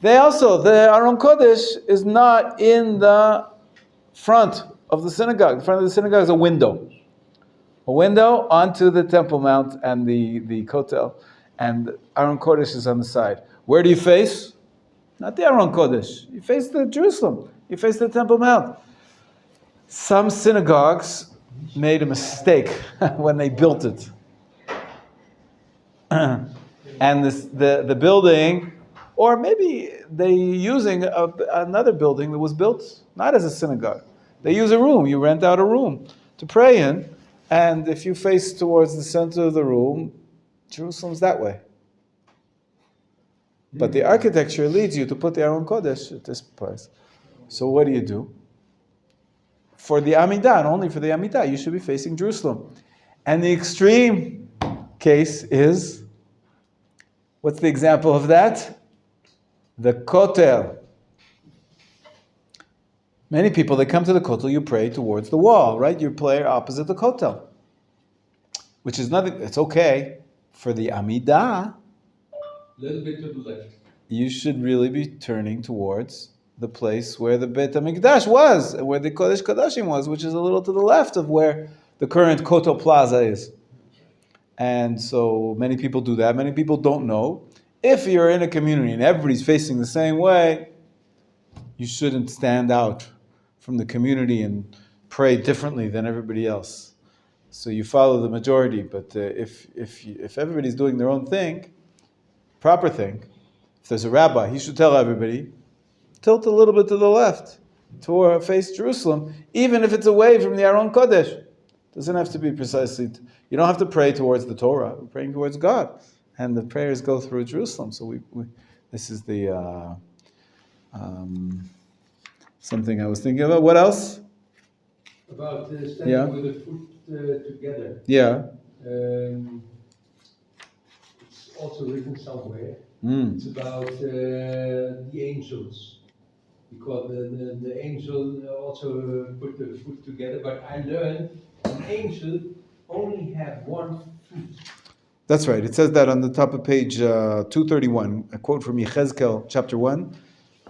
They also, the Aron Kodesh is not in the front of the synagogue. The front of the synagogue is a window onto the Temple Mount and the Kotel, and Aron Kodesh is on the side. Where do you face? Not the Aron Kodesh. You face the Jerusalem. You face the Temple Mount. Some synagogues made a mistake when they built it. And the building, or maybe they using another building that was built not as a synagogue. They use a room. You rent out a room to pray in, and if you face towards the center of the room, Jerusalem's that way. But the architecture leads you to put the Aron Kodesh at this place. So what do? For the Amidah, and only for the Amidah, you should be facing Jerusalem. And the extreme case is, what's the example of that? The Kotel. Many people, they come to the Kotel, you pray towards the wall, right? You pray opposite the Kotel. Which is nothing, it's okay. For the Amidah, a little bit to the left. You should really be turning towards the place where the Beit HaMikdash was, where the Kodesh Kodashim was, which is a little to the left of where the current Kotel Plaza is. And so many people do that. Many people don't know. If you're in a community and everybody's facing the same way, you shouldn't stand out from the community and pray differently than everybody else. So you follow the majority. But if everybody's doing their own thing, proper thing, if there's a rabbi, he should tell everybody, tilt a little bit to the left, to face Jerusalem, even if it's away from the Aron Kodesh. Doesn't have to be precisely, you don't have to pray towards the Torah, we're praying towards God. And the prayers go through Jerusalem. So this is the something I was thinking about. What else? About standing with the foot together. Yeah. It's also written somewhere. Mm. It's about the angels. Because the angel also put the foot together. But I learned an angel only have one foot. That's right. It says that on the top of page 231. A quote from Yechezkel, chapter 1,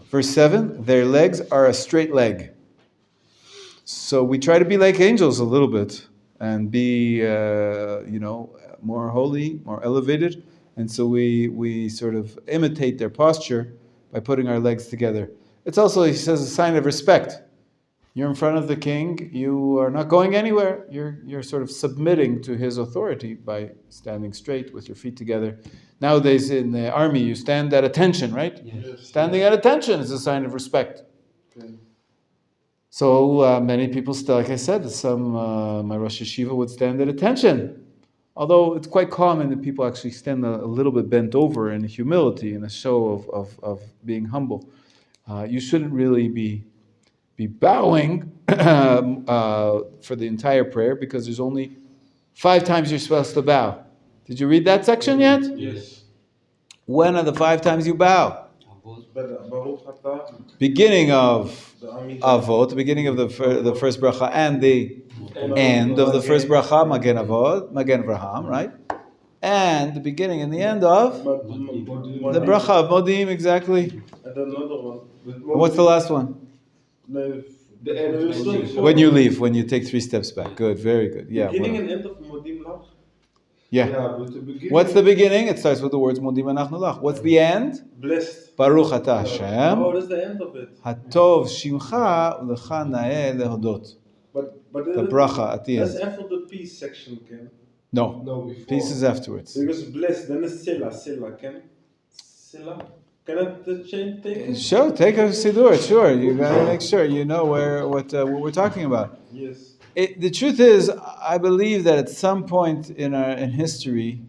verse 7. Their legs are a straight leg. So we try to be like angels a little bit and be, more holy, more elevated. And so we sort of imitate their posture by putting our legs together. It's also, he says, a sign of respect. You're in front of the king, you are not going anywhere. You're sort of submitting to his authority by standing straight with your feet together. Nowadays in the army, you stand at attention, right? Yes. Standing at attention is a sign of respect. Okay. So many people still, like I said, my Rosh Yeshiva would stand at attention. Although it's quite common that people actually stand a little bit bent over in humility, in a show of being humble. You shouldn't really be bowing for the entire prayer, because there's only 5 times you're supposed to bow. Did you read that section yet? Yes. When are the 5 times you bow? Beginning of Avot, the beginning of the first bracha, and the end of the first bracha, Magen Avot, Magen Avraham, right? And the beginning and the end of the bracha of Modim, exactly. And another one. What's the last one? When you leave, when you take 3 steps back. Good, very good. Yeah. Beginning and end of Modim Lach? Yeah. What's the beginning? It starts with the words Modim Anachnu Lach. What's the end? Blessed. Baruch Ata Hashem. What is the end of it? Hatov Shimcha Ulecha Naeh Lehodot. But the bracha at the end. That's after the peace section, Ken. No, before. Peace is afterwards. Because blessed, then it's Sela, Ken. Sela. Can I change things? Sure, take a Siddur, sure. You gotta make sure you know what we're talking about. Yes. The truth is, I believe that at some point in history,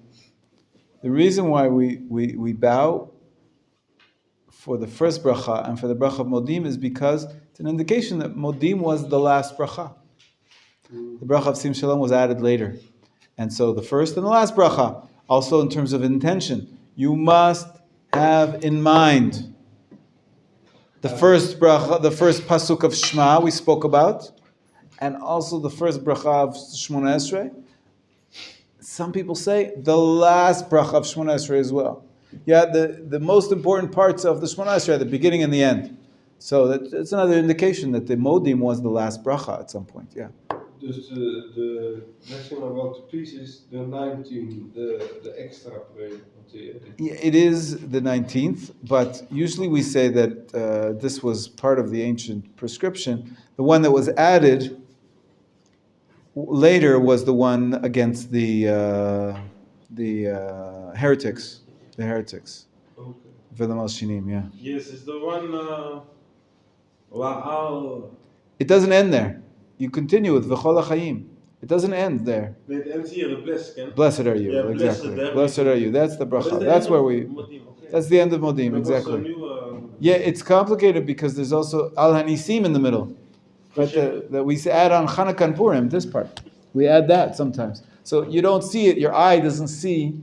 the reason why we bow for the first bracha and for the bracha of Modim is because it's an indication that Modim was the last bracha. The bracha of Sim Shalom was added later. And so the first and the last bracha, also in terms of intention, you must have in mind the first bracha, the first pasuk of Shema we spoke about, and also the first bracha of Shmona Esrei. Some people say the last bracha of Shmona Esrei as well. Yeah, the most important parts of the Shemona Esrei are the beginning and the end. So that's another indication that the Modim was the last bracha at some point. Yeah. Dus de blessing about the peace is the 19, the extra prayer. Yeah, it is the 19th, but usually we say that this was part of the ancient prescription. The one that was added later was the one against the heretics. The heretics. Okay. V'lemal shinim, yeah. Yes, it's the one. La'al. It doesn't end there. You continue with V'chol HaChaim. It doesn't end there. It ends here, the blessed, can? Blessed are you, Yeah, exactly. blessed, Blessed are you. That's the What is bracha. the That's end where of we. Modim? Okay. That's the end of Modim, That was exactly. so new, Yeah, it's complicated because there's also Al Hanisim in the middle, right? That we add on Chanukah and Purim. This part, we add that sometimes. So you don't see it. Your eye doesn't see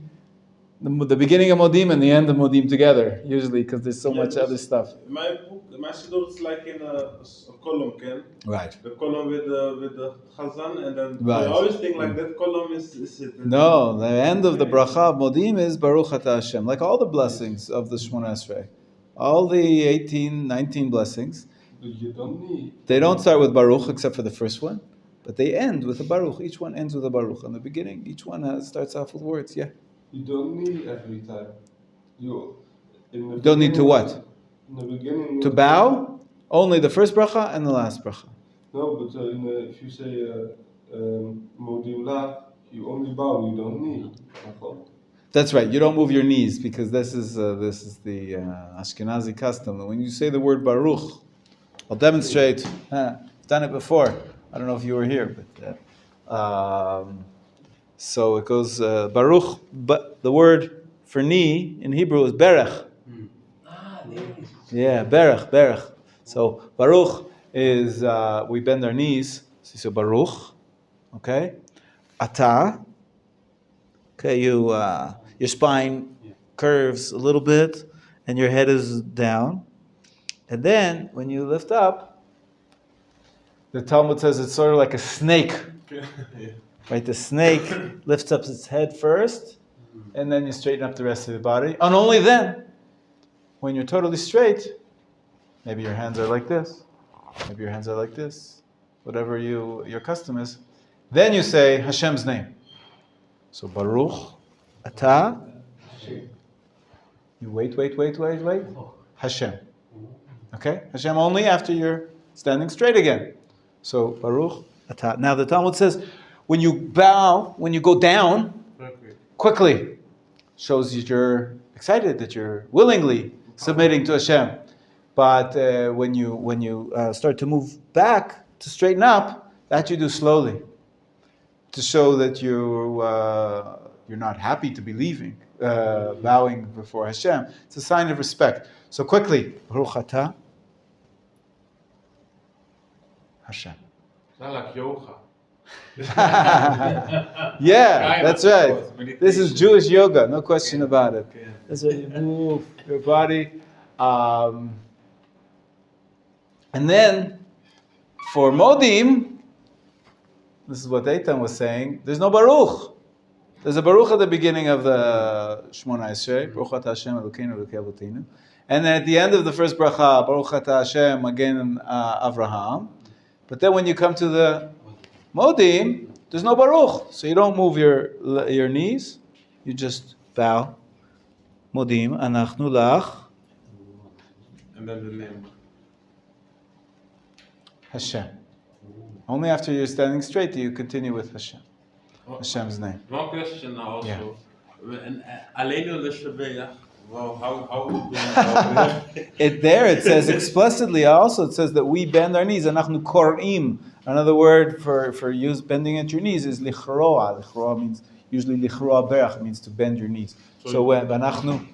the beginning of Modim and the end of Modim together. Usually, because there's so much other stuff. My book, my siddur is like in a column, can? Right. The column with the Chazan, and then Right. I always think like that column is it. No, the end of the bracha of Modim is Baruch Atah Hashem, like all the blessings of the Shemona Esrei. All the 18, 19 blessings, But you don't need. they don't start with Baruch except for the first one, but they end with a Baruch. Each one ends with a Baruch. In the beginning, each one starts off with words, yeah. You don't need every time. You don't need to what? In the beginning. To bow? Only the first bracha and the last bracha. No, but if you say Modim La, you only bow, you don't kneel. That's right. You don't move your knees because this is the Ashkenazi custom. When you say the word Baruch, I'll demonstrate. I've done it before. I don't know if you were here, but so it goes Baruch. But the word for knee in Hebrew is Berech. Yeah, Berech. So Baruch is we bend our knees. So Baruch, okay. Atah. Okay, your spine curves a little bit, and your head is down. And then, when you lift up, the Talmud says it's sort of like a snake. Right? The snake lifts up its head first, and then you straighten up the rest of the body. And only then, when you're totally straight, maybe your hands are like this, maybe your hands are like this, whatever your custom is, then you say Hashem's name. So Baruch, Atah, you wait. Hashem. Okay? Hashem only after you're standing straight again. So Baruch, Atah. Now the Talmud says, when you bow, when you go down, quickly, shows that you're excited, that you're willingly submitting to Hashem. But when you start to move back, to straighten up, that you do slowly. To show that you're not happy to be leaving, bowing before Hashem. It's a sign of respect. So quickly, Baruch Atah Hashem. Not like yoga. Yeah, that's right. This is Jewish yoga, no question about it. That's how you move your body. And then, for Modim, this is what Eitan was saying, there's no Baruch. There's a Baruch at the beginning of the Shemona Esrei, Baruch Atah Hashem Elokeinu Elokei Avotinu. And then at the end of the first bracha, Baruch Atah Hashem, again Avraham. But then when you come to the Modim, there's no Baruch. So you don't move your knees, you just bow. Modim, Anachnu Lach. And then the name. Hashem. Only after you're standing straight do you continue with Hashem. Hashem's name. One question now also. Yeah. And Aleinu Leshabeach. Well, how would we It says explicitly also, it says that we bend our knees. Anachnu kor'im. Another word for use bending at your knees is lichroa. Lichroa means, usually lichroa berach means to bend your knees. So when anachnu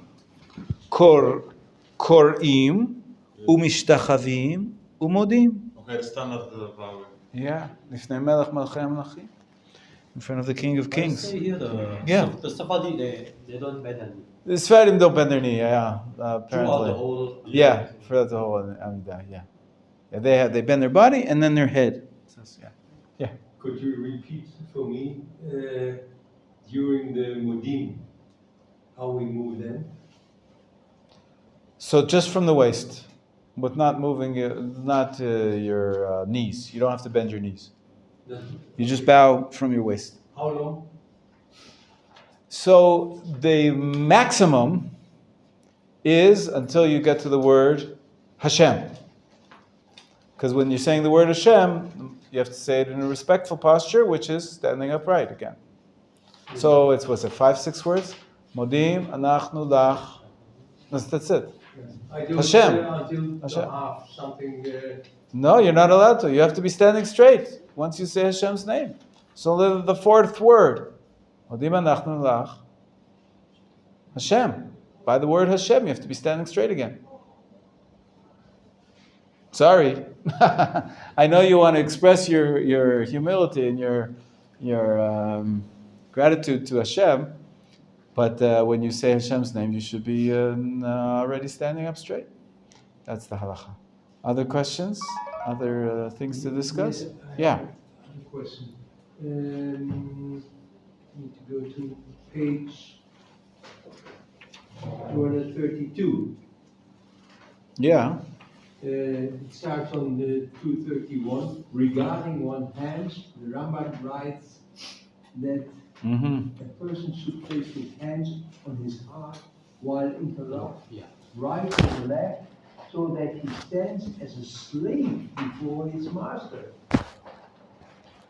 kor'im umishtachavim umodim. Okay, the standard vowel. Yeah, Lifnei Melech Melchei Melachim, in front of the King of Kings. Here the Sephardi they don't bend their knee. The Sephardim don't bend their knee, apparently. Throughout the whole. Throughout the whole Amidah, yeah. They bend their body and then their head. Yeah. Could you repeat for me during the Modim how we move then? So just from the waist, but not moving, your knees. You don't have to bend your knees. You just bow from your waist. How long? So the maximum is until you get to the word Hashem. Because when you're saying the word Hashem, you have to say it in a respectful posture, which is standing upright again. So it's, what's it, 5-6 words? Modim, anachnu lach. That's it. I do Hashem. it until Hashem. the half, something. No, you're not allowed to. You have to be standing straight once you say Hashem's name. So the fourth word, Modim anachnu lach. Hashem. By the word Hashem, you have to be standing straight again. Sorry. I know you want to express your humility and your gratitude to Hashem, but when you say Hashem's name, you should be already standing up straight. That's the halacha. Other questions? Other things to discuss? Yeah. I have a question. Need to go to page 232. Yeah. It starts on the 231. Regarding one's hands, the Rambam writes that a person should place his hands on his heart while interlocked, right and left, so that he stands as a slave before his master.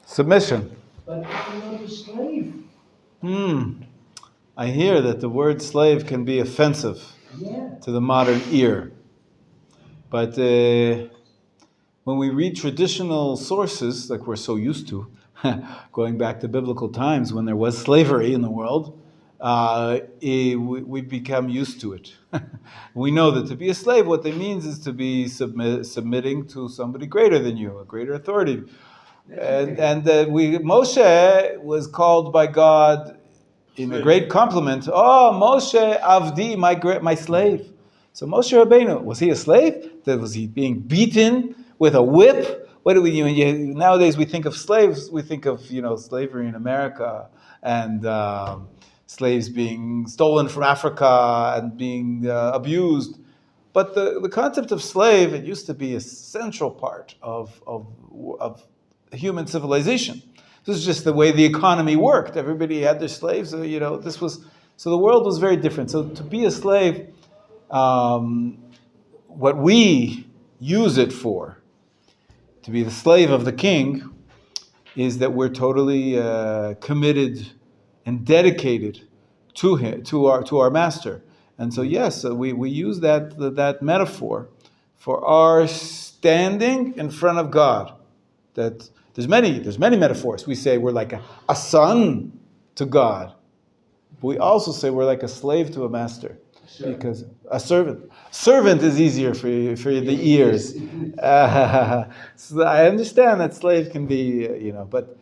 Submission. But I'm not a slave. I hear that the word slave can be offensive to the modern ear. But when we read traditional sources, like we're so used to, going back to biblical times when there was slavery in the world, we become used to it. We know that to be a slave, what it means is to be submitting to somebody greater than you, a greater authority. And Moshe was called by God in a great compliment. Oh, Moshe Avdi, my slave. So Moshe Rabbeinu, was he a slave? Was he being beaten with a whip? What do we nowadays we think of slaves? We think of slavery in America and slaves being stolen from Africa and being abused. But the concept of slave, it used to be a central part of human civilization. This is just the way the economy worked. Everybody had their slaves. So the world was very different. So to be a slave, what we use it for, to be the slave of the king, is that we're totally committed and dedicated to him, to our master. And so yes, we use that metaphor for our standing in front of God. That there's many metaphors. We say we're like a son to God, but we also say we're like a slave to a master. Because a servant is easier for the ears. So I understand that slave can be, but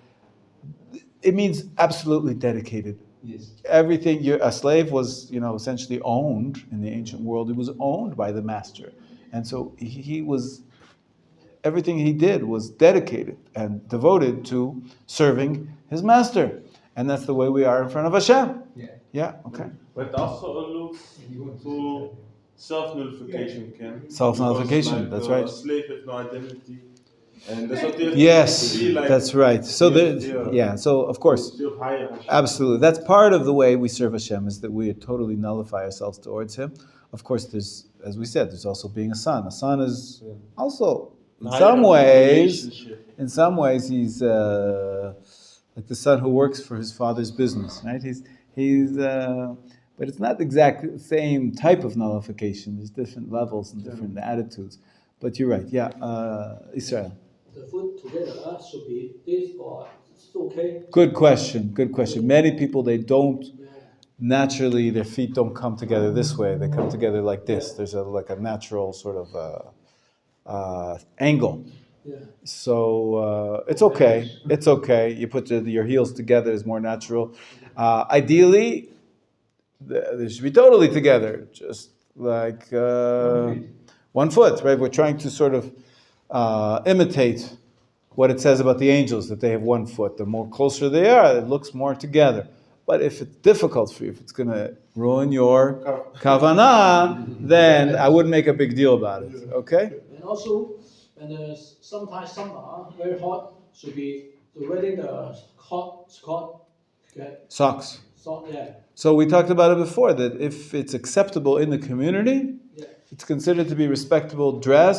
it means absolutely dedicated. Yes. Everything a slave was, essentially owned in the ancient world. It was owned by the master, and so he was. Everything he did was dedicated and devoted to serving his master, and that's the way we are in front of Hashem. Yeah. Okay. But also alludes to self-nullification, Ken. Self-nullification, Because, that's right. A slave has no identity. And that's what they Yes, to be like. that's right. So so of course, Still higher. absolutely. That's part of the way we serve Hashem, is that we totally nullify ourselves towards Him. Of course, there's, as we said, there's also being a son. A son is also, in some ways, he's like the son who works for his father's business, right? But it's not the exact same type of nullification. There's different levels and different attitudes. But you're right. Yeah, Israel. The foot together should be this or it's okay. Good question. Many people, they don't naturally, their feet don't come together this way. They come together like this. There's a natural sort of angle. Yeah. So it's okay. It's okay. You put your heels together is more natural. Ideally, they should be totally together, just like 1 foot, right? We're trying to sort of imitate what it says about the angels, that they have 1 foot. The more closer they are, it looks more together. But if it's difficult for you, if it's going to ruin your kavanah, then I wouldn't make a big deal about it. Okay? And also, when there's sometimes summer very hot, should be wearing the hot Scott Socks. sock. Yeah. So we talked about it before, that if it's acceptable in the community, Yeah. it's considered to be respectable dress.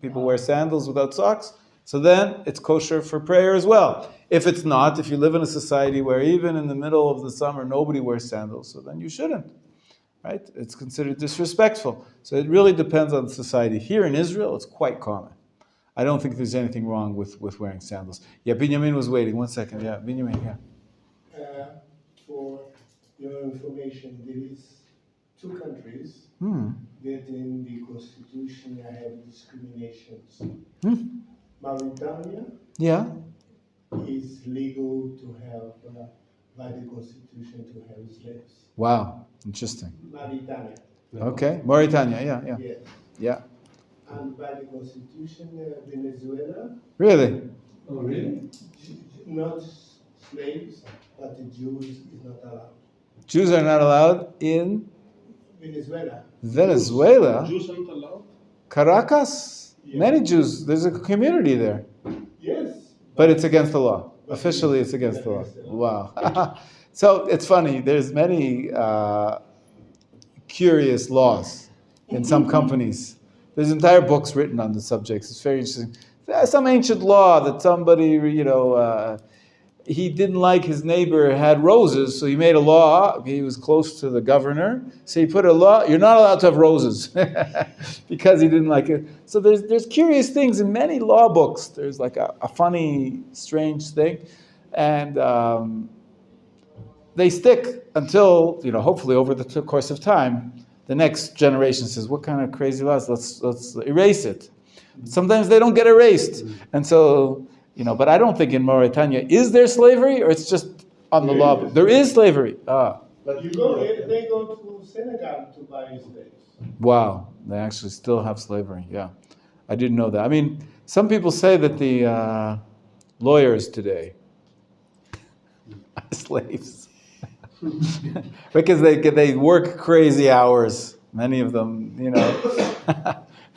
People wear sandals without socks. So then it's kosher for prayer as well. If it's not, if you live in a society where even in the middle of the summer nobody wears sandals, so then you shouldn't. Right? It's considered disrespectful. So it really depends on the society. Here in Israel, it's quite common. I don't think there's anything wrong with wearing sandals. Yeah, Binyamin was waiting. 1 second. Yeah, Binyamin, yeah. For your information, there is 2 countries that in the constitution have discriminations. Mauritania Yeah. is legal to have, by the constitution, to have slaves. Wow. Interesting. Mauritania. Okay. Mauritania, yeah. Yes. Yeah. And by the constitution, Venezuela, Really? Oh, really? not slaves, but the Jews is not allowed. Jews are not allowed in Venezuela. Venezuela? Jews are not allowed? Caracas? Yeah. Many Jews. There's a community there. Yes. But it's against the law. Officially, it's against the law. Wow. So it's funny. There's many curious laws in some companies. There's entire books written on the subjects. It's very interesting. There's some ancient law that somebody, he didn't like his neighbor had roses, so he made a law. He was close to the governor, so he put a law: you're not allowed to have roses because he didn't like it. So there's curious things in many law books. There's like a funny, strange thing, and they stick until hopefully over the course of time, the next generation says, "What kind of crazy laws? Let's erase it." Sometimes they don't get erased, and so. But I don't think in Mauritania, is there slavery, or it's just on the law? There is slavery. But they go to Senegal to buy slaves. Wow, they actually still have slavery. Yeah, I didn't know that. I mean, some people say that the lawyers today are slaves because they work crazy hours. Many of them,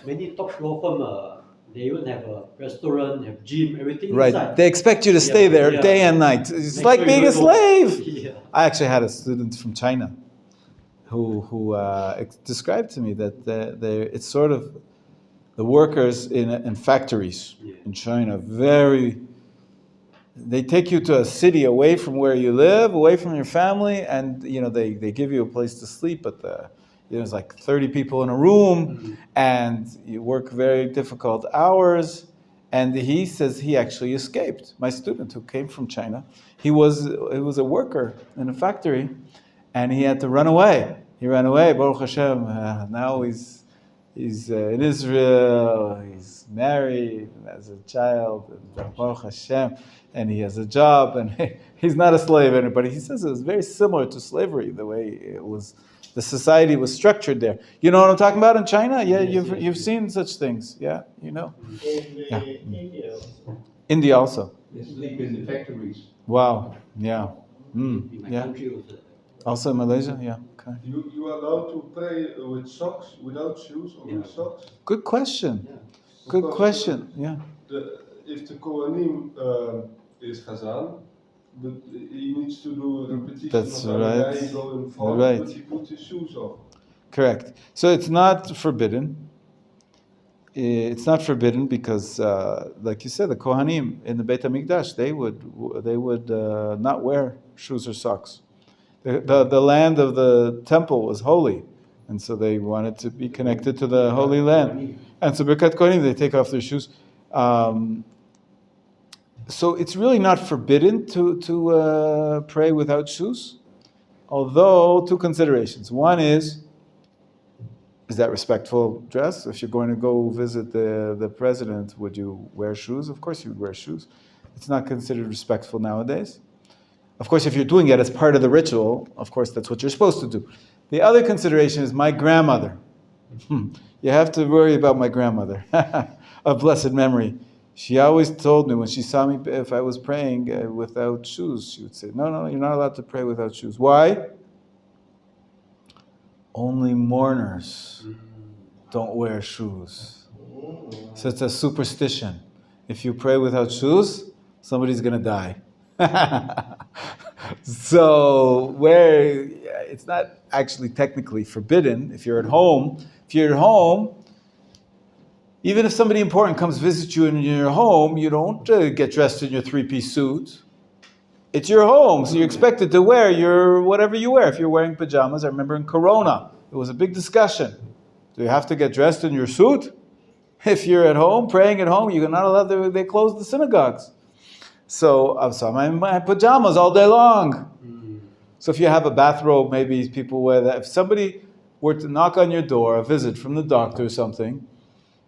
Many top law firms, they even have a restaurant, have gym, everything Right. inside. They expect you to stay there day and night. It's Make like sure being you a don't go- slave. Yeah. I actually had a student from China who described to me that it's sort of the workers in factories in China. They take you to a city away from where you live, away from your family, and they give you a place to sleep, but there's like 30 people in a room, and you work very difficult hours. And he says he actually escaped. My student who came from China, he was a worker in a factory, and he had to run away. He ran away. Baruch Hashem. Now he's in Israel. He's married and has a child. And Baruch Hashem, and he has a job. And he's not a slave anymore. But he says it was very similar to slavery, the way it was. The society was structured there. You know what I'm talking about in China? Yeah, you've seen such things. Yeah, And India also. India also. They sleep in the factories. Wow. Yeah. In my Yeah. country also. Also in Malaysia. Yeah. Okay. You are allowed to pray with socks, without shoes, or with socks? Good question. Yeah. Good Because, question. Yeah. If the Kohanim is Chazan, but he needs to do a repetition That's of right. Rabbi going forward, Right. but he put his shoes on. Correct. So it's not forbidden. It's not forbidden because, like you said, the Kohanim in the Beit HaMikdash, they would not wear shoes or socks. The land of the temple was holy, and so they wanted to be connected to the holy land. And so Birkat Kohanim, they take off their shoes. So it's really not forbidden to pray without shoes, although 2 considerations. One is that respectful dress? If you're going to go visit the president, would you wear shoes? Of course you would wear shoes. It's not considered respectful nowadays. Of course, if you're doing it as part of the ritual, of course that's what you're supposed to do. The other consideration is my grandmother. You have to worry about my grandmother of blessed memory. She always told me when she saw me, if I was praying without shoes, she would say, no, you're not allowed to pray without shoes. Why? Only mourners don't wear shoes. So it's a superstition. If you pray without shoes, somebody's going to die. So it's not actually technically forbidden. If you're at home, even if somebody important comes visit you in your home, you don't get dressed in your three-piece suit. It's your home, so you're expected to wear your whatever you wear. If you're wearing pajamas, I remember in Corona, it was a big discussion. Do you have to get dressed in your suit? If you're at home, praying at home, you're not allowed they close the synagogues. So I'm in my pajamas all day long. So if you have a bathrobe, maybe people wear that. If somebody were to knock on your door, a visit from the doctor or something,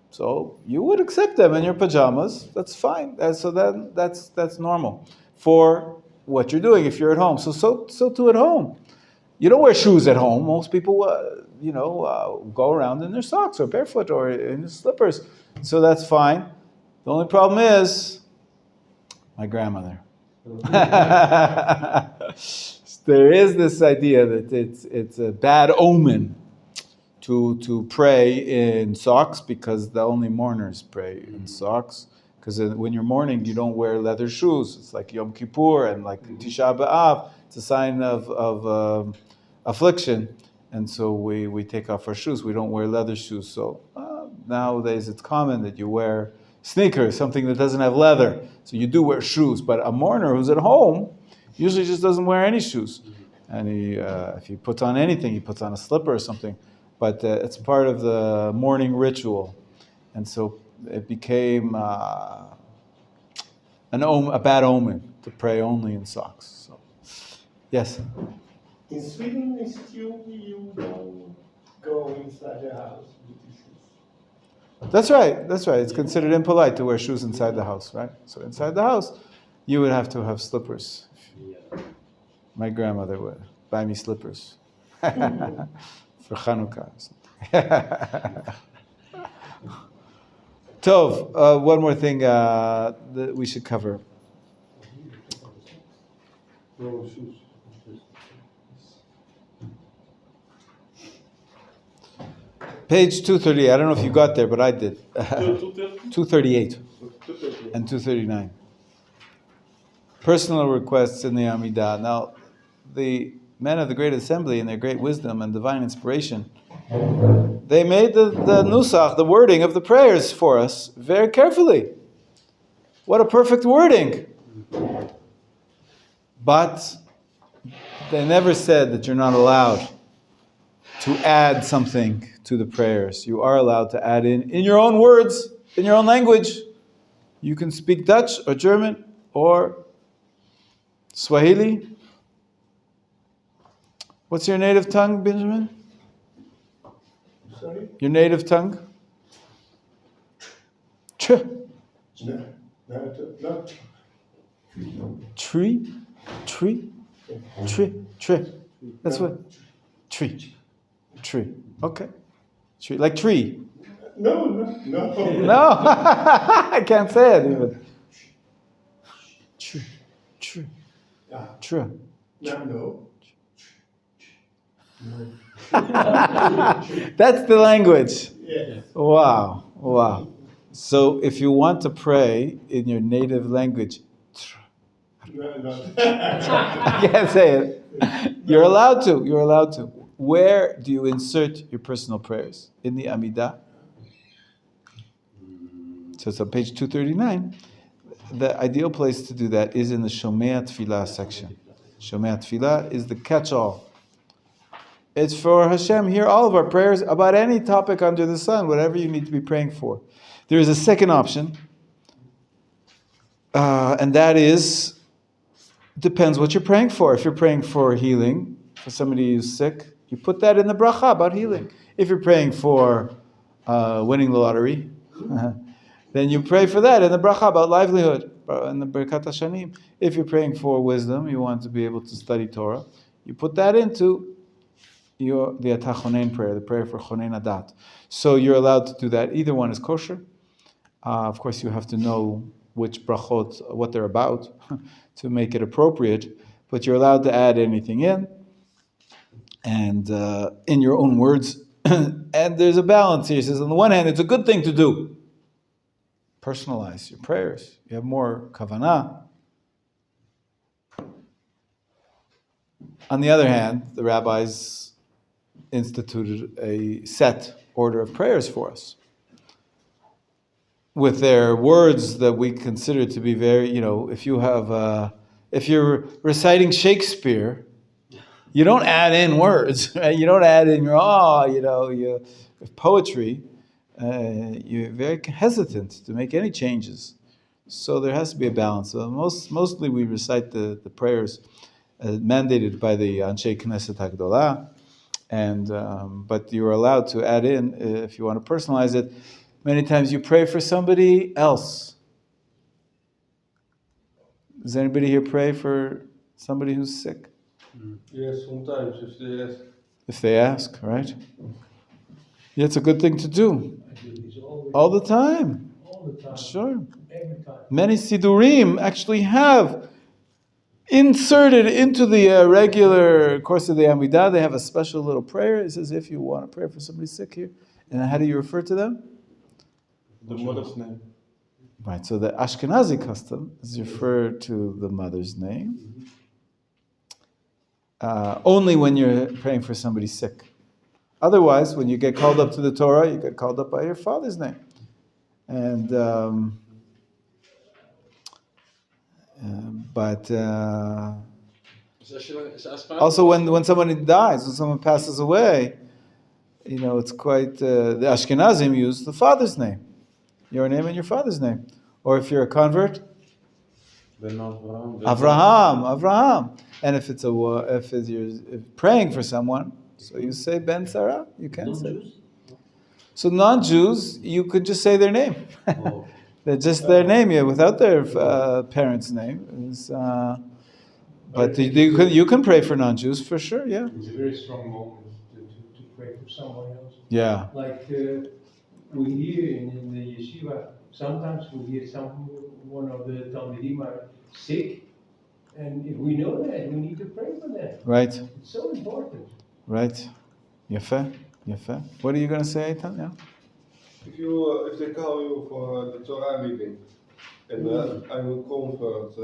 so you would accept them in your pajamas. That's fine. So that's normal for what you're doing if you're at home. So too at home. You don't wear shoes at home. Most people, go around in their socks or barefoot or in their slippers. So that's fine. The only problem is my grandmother. There is this idea that it's a bad omen to pray in socks because the only mourners pray in socks. Because when you're mourning, you don't wear leather shoes. It's like Yom Kippur and like Tisha B'Av. It's a sign of affliction. And so we take off our shoes. We don't wear leather shoes. So nowadays it's common that you wear sneakers, something that doesn't have leather. So you do wear shoes. But a mourner who's at home usually just doesn't wear any shoes. And if he puts on anything, he puts on a slipper or something. But it's part of the mourning ritual. And so it became a bad omen to pray only in socks. So, yes? In Sweden, still you don't go inside the house with your shoes. That's right. It's considered impolite to wear shoes inside the house, right? So inside the house, you would have to have slippers. My grandmother would buy me slippers for Chanukah. Tov, one more thing that we should cover. No shoes. Page 238. I don't know if you got there, but I did. 238 and 239. Personal requests in the Amidah. Now, the men of the Great Assembly, in their great wisdom and divine inspiration, they made the nusach, the wording of the prayers for us very carefully. What a perfect wording. But they never said that you're not allowed to add something to the prayers. You are allowed to add in your own words, in your own language. You can speak Dutch or German or Swahili. What's your native tongue, Benjamin? Sorry? Your native tongue? No. Tree? That's what? Tree. Okay. Tree. Like tree. No. No. I can't say it even. Tree. True. No. That's the language. Yes. Wow. So if you want to pray in your native language, No. you can't say it. You're allowed to. Where do you insert your personal prayers? In the Amidah. So it's on page 239. The ideal place to do that is in the Shomea Tfilah section. Shomea Tfilah is the catch-all. It's for Hashem. Hear all of our prayers about any topic under the sun, whatever you need to be praying for. There is a second option, and that is, depends what you're praying for. If you're praying for healing, for somebody who's sick, you put that in the bracha about healing. If you're praying for winning the lottery, then you pray for that in the bracha about livelihood, in the Birkat HaShanim. If you're praying for wisdom, you want to be able to study Torah, you put that into the Atah Chonein prayer, the prayer for Chonein Adat. So you're allowed to do that. Either one is kosher. Of course, you have to know which brachot, what they're about, to make it appropriate. But you're allowed to add anything in, and in your own words. And there's a balance here. He says, on the one hand, it's a good thing to do. Personalize your prayers. You have more kavanah. On the other hand, the rabbis instituted a set order of prayers for us, with their words that we consider to be very, if you're reciting Shakespeare, you don't add in words, right? You don't add in your poetry. You're very hesitant to make any changes. So there has to be a balance. So mostly we recite the prayers mandated by the Anshe Knesset HaGdolah, but you're allowed to add in, if you want to personalize it. Many times you pray for somebody else. Does anybody here pray for somebody who's sick? Yes, sometimes if they ask. If they ask, right? Yeah, it's a good thing to do. All the time. All the time. Sure. Every time. Many Sidurim actually have inserted into the regular course of the Amidah, they have a special little prayer. It says, if you want to pray for somebody sick here. And how do you refer to them? The mother's name. Right, so the Ashkenazi custom is referred to the mother's name only when you're praying for somebody sick. Otherwise, when you get called up to the Torah, you get called up by your father's name. And also when somebody dies, when someone passes away, it's quite the Ashkenazim use the father's name, your name and your father's name. Or if you're a convert, Avraham. And if you're praying for someone, so you say Ben Sarah. You can say. So non-Jews, you could just say their name. They're just their name, without their parents' name. But you can pray for non-Jews for sure. Yeah. It's a very strong moment to pray for someone else. Yeah. Like we hear in the yeshiva, sometimes we hear one of the Talmidim are sick, and if we know that, we need to pray for them. Right. It's so important. Right. Yafeh. What are you going to say, Eitan? Yeah. If they call you for the Torah reading, and I will convert.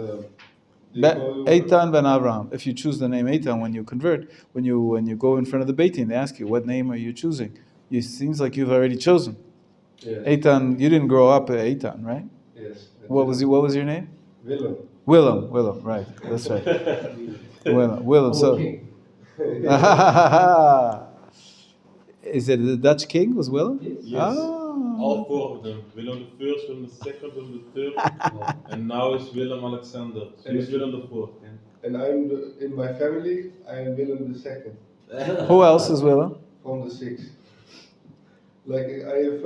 Eitan ben Avraham. If you choose the name Eitan when you convert, when you go in front of the Beit Din, they ask you, what name are you choosing? It seems like you've already chosen. Yes. Eitan, you didn't grow up Eitan, right? Yes. What was your name? Willem, right. That's right. Willem. So is it the Dutch king was Willem? Yes. All four of them. Willem the first, Willem the second, Willem the third, and now is Willem Alexander. So he's Willem the fourth. Yeah. And in my family, I am Willem the second. Who else is Willem? From the sixth. Like I have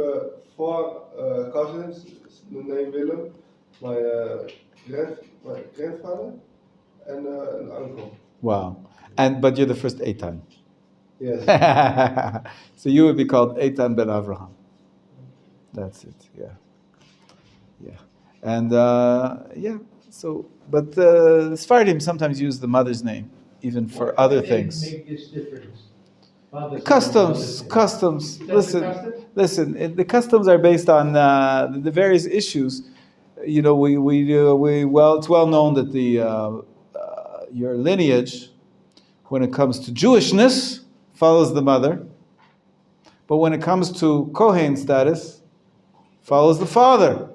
4 cousins named Willem, my grandfather, and an uncle. Wow. But you're the first Eitan. Yes. So you would be called Eitan ben Avraham. That's it. Yeah. And So, but the Sfardim sometimes use the mother's name even for other things. Make this difference. Customs. Listen. The customs are based on the various issues. It's well known that your lineage, when it comes to Jewishness, follows the mother, but when it comes to Kohen status, follows the father.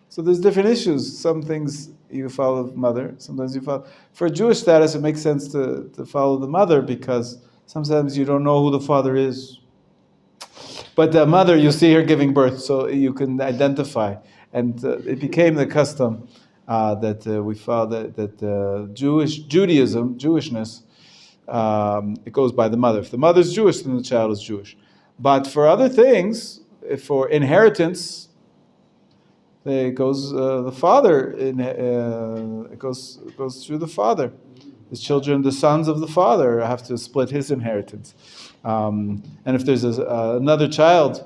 So there's different issues. Some things you follow the mother, sometimes you follow. For Jewish status, it makes sense to follow the mother because sometimes you don't know who the father is. But the mother, you see her giving birth, so you can identify. And it became the custom that we follow that Judaism, Jewishness, it goes by the mother. If the mother's Jewish, then the child is Jewish. But for other things, for inheritance, it goes the father. It goes through the father. His children, the sons of the father, have to split his inheritance. And if there's another child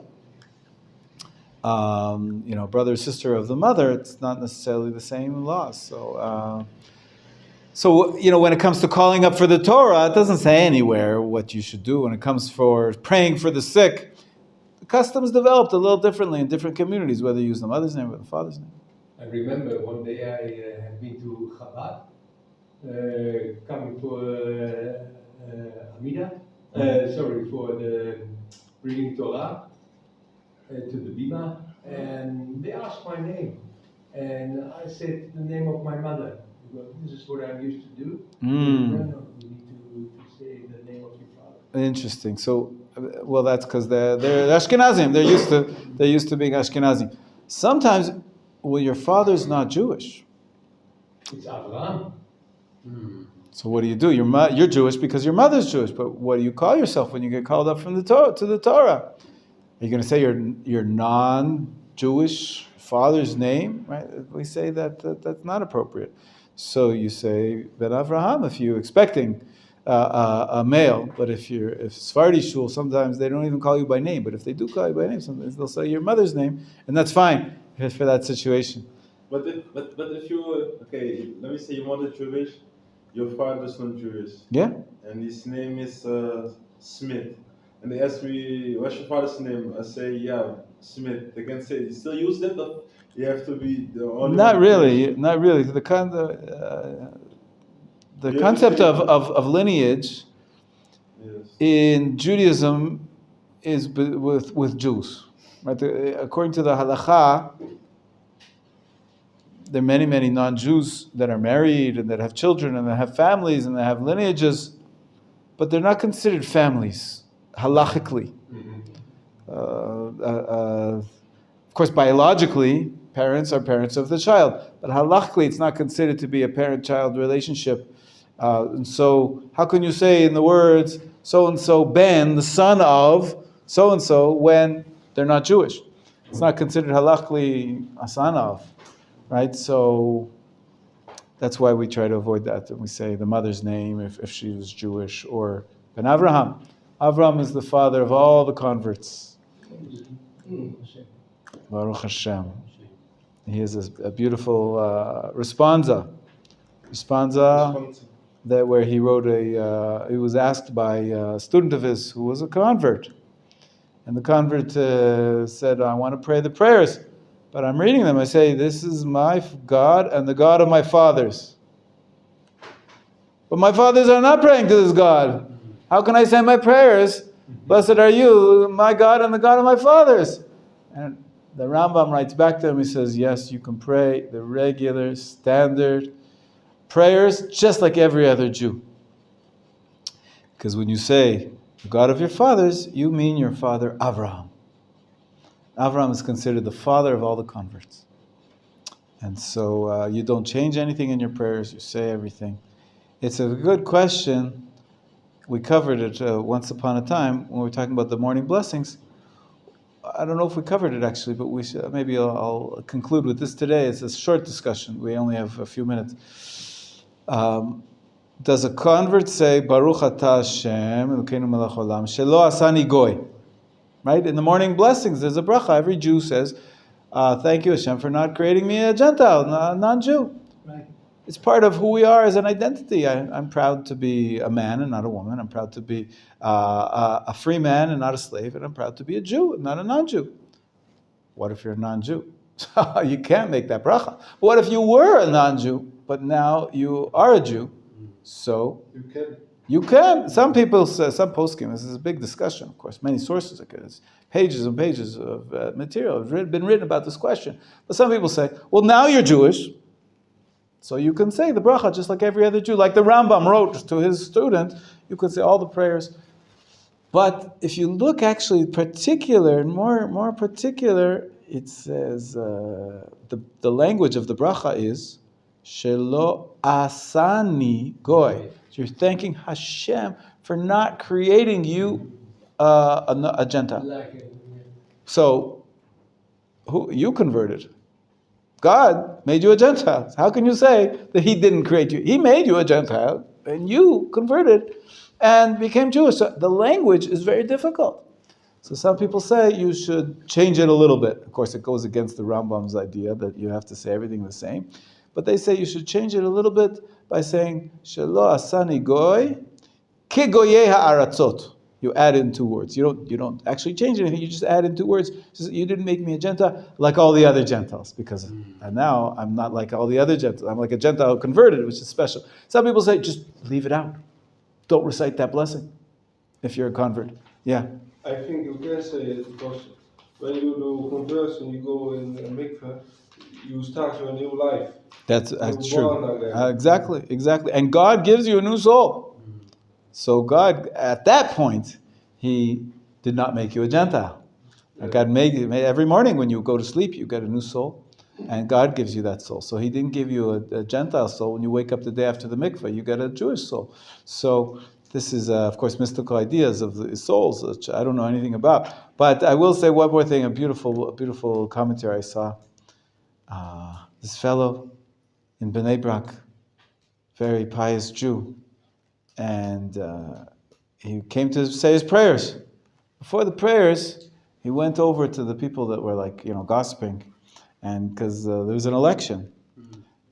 brother or sister of the mother, it's not necessarily the same laws. So when it comes to calling up for the Torah, it doesn't say anywhere what you should do. When it comes for praying for the sick, the customs developed a little differently in different communities, whether you use the mother's name or the father's name. I remember one day I had been to Chabad, coming for Amida, for the reading Torah to the Bima, and they asked my name, and I said the name of my mother. Because this is what I'm used to do. No, you need to say the name of your father. Interesting. So, well, that's because they're Ashkenazim. They're used to being Ashkenazim. Sometimes, well, your father's not Jewish. It's Abraham. So what do you do? You're Jewish because your mother's Jewish. But what do you call yourself when you get called up from the Torah to the Torah? Are you going to say your non-Jewish father's name? Right? We say that's not appropriate. So you say Ben Avraham if you're expecting a male. But if Sephardi shul, sometimes they don't even call you by name. But if they do call you by name, sometimes they'll say your mother's name, and that's fine for that situation. But if you let me say your mother's Jewish, your father's not Jewish. Yeah. And his name is Smith. And they ask me, what's your father's name? I say, yeah, Smith. They can say, you still use that, but you have to be the only. Not really. The concept of lineage in Judaism is with Jews. Right? According to the halacha, there are many, many non-Jews that are married and that have children and that have families and that have lineages, but they're not considered families, halachically. Of course, biologically, parents are parents of the child, but halachically, it's not considered to be a parent-child relationship. And so, how can you say in the words, so-and-so Ben, the son of so-and-so, when they're not Jewish? It's not considered halachically a son of. Right, so that's why we try to avoid that. And we say the mother's name if she was Jewish, or Ben Avraham. Avraham is the father of all the converts. Baruch Hashem. He has a beautiful responsa that where he wrote he was asked by a student of his who was a convert, and the convert said, "I want to pray the prayers. But I'm reading them. I say, this is my God and the God of my fathers. But my fathers are not praying to this God. How can I say my prayers? Blessed are you, my God and the God of my fathers. And the Rambam writes back to him, he says, yes, you can pray the regular, standard prayers just like every other Jew. Because when you say, the God of your fathers, you mean your father Avraham. Avraham is considered the father of all the converts. And so you don't change anything in your prayers, you say everything. It's a good question. We covered it once upon a time when we were talking about the morning blessings. I don't know if we covered it actually, but we should, maybe I'll conclude with this today. It's a short discussion. We only have a few minutes. Does a convert say, Baruch atah Hashem, Elokeinu melech olam, shelo asani goy? Right? In the morning blessings, there's a bracha. Every Jew says, thank you, Hashem, for not creating me a Gentile, a non-Jew. Right? It's part of who we are as an identity. I'm proud to be a man and not a woman. I'm proud to be a free man and not a slave. And I'm proud to be a Jew and not a non-Jew. What if you're a non-Jew? You can't make that bracha. What if you were a non-Jew, but now you are a Jew? So you can. Some people say, some poskim, this is a big discussion, of course, many sources, there's pages and pages of material have been written about this question. But some people say, well, now you're Jewish, so you can say the bracha just like every other Jew. Like the Rambam wrote to his student, you could say all the prayers. But if you look actually particular, more particular, it says, the language of the bracha is, Shelo asani goy. You're thanking Hashem for not creating you a Gentile. So, who you converted? God made you a Gentile. How can you say that He didn't create you? He made you a Gentile, and you converted and became Jewish. So the language is very difficult. So some people say you should change it a little bit. Of course, it goes against the Rambam's idea that you have to say everything the same. But they say you should change it a little bit by saying, Shelo asani goy, ki goyei ha'aratzot. You add in 2 words. You don't actually change anything. You just add in 2 words. Just, you didn't make me a Gentile like all the other Gentiles, because and now I'm not like all the other Gentiles. I'm like a Gentile who converted, which is special. Some people say just leave it out. Don't recite that blessing if you're a convert. Yeah. I think you can say it because when you do conversion, you go in a mikveh, you start your new life. That's You're true. born again. Exactly. And God gives you a new soul. So God, at that point, He did not make you a Gentile. God made every morning when you go to sleep, you get a new soul, and God gives you that soul. So He didn't give you a Gentile soul. When you wake up the day after the mikveh, you get a Jewish soul. So this is, of course, mystical ideas of the souls, which I don't know anything about. But I will say one more thing, a beautiful commentary I saw. This fellow in Bnei Brak, very pious Jew, and he came to say his prayers. Before the prayers, he went over to the people that were gossiping, and because there was an election,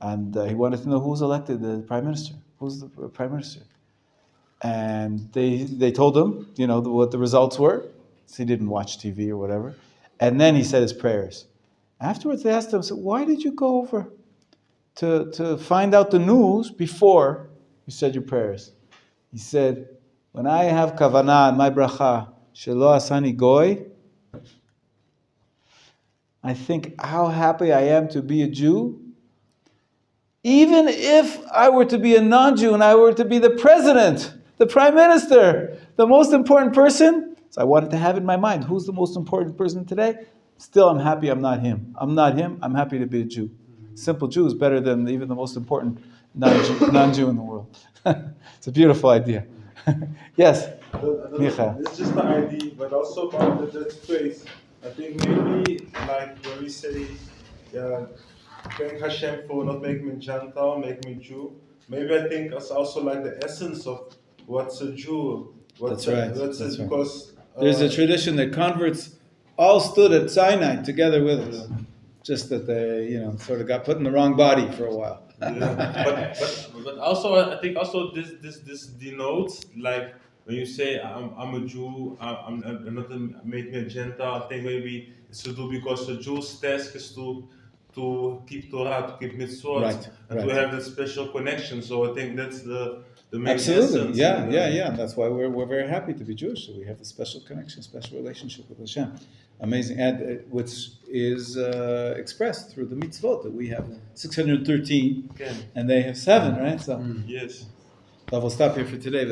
and he wanted to know who's elected the prime minister. Who's the prime minister? And they told him, what the results were. So he didn't watch TV or whatever. And then he said his prayers. Afterwards, they asked him, so why did you go over to find out the news before you said your prayers? He said, when I have kavanah and my bracha, shelo asani goy, I think how happy I am to be a Jew. Even if I were to be a non-Jew and I were to be the president, the prime minister, the most important person, so I wanted to have in my mind, who's the most important person today? Still, I'm happy I'm not him. I'm not him, I'm happy to be a Jew. Simple Jew is better than even the most important non-Jew in the world. It's a beautiful idea. Yes, Micha. It's just the idea, but also about that phrase. I think maybe like when we say, thank Hashem for not making me Gentile, making me Jew. Maybe I think it's also like the essence of what's a Jew. That's right. Because there's a tradition that converts all stood at Sinai together with us. Just that they, sort of got put in the wrong body for a while. But also I think also this denotes like when you say I'm a Jew, I'm not making a Gentile. I think maybe it's to do because the Jew's task is to keep Torah, to keep mitzvot, and to have that special connection. So I think that's the main Absolutely, essence. yeah. That's why we're very happy to be Jewish. So we have a special connection, special relationship with Hashem. Amazing, and which is expressed through the mitzvot that we have 613, and they have 7, right? So yes. we'll stop here for today.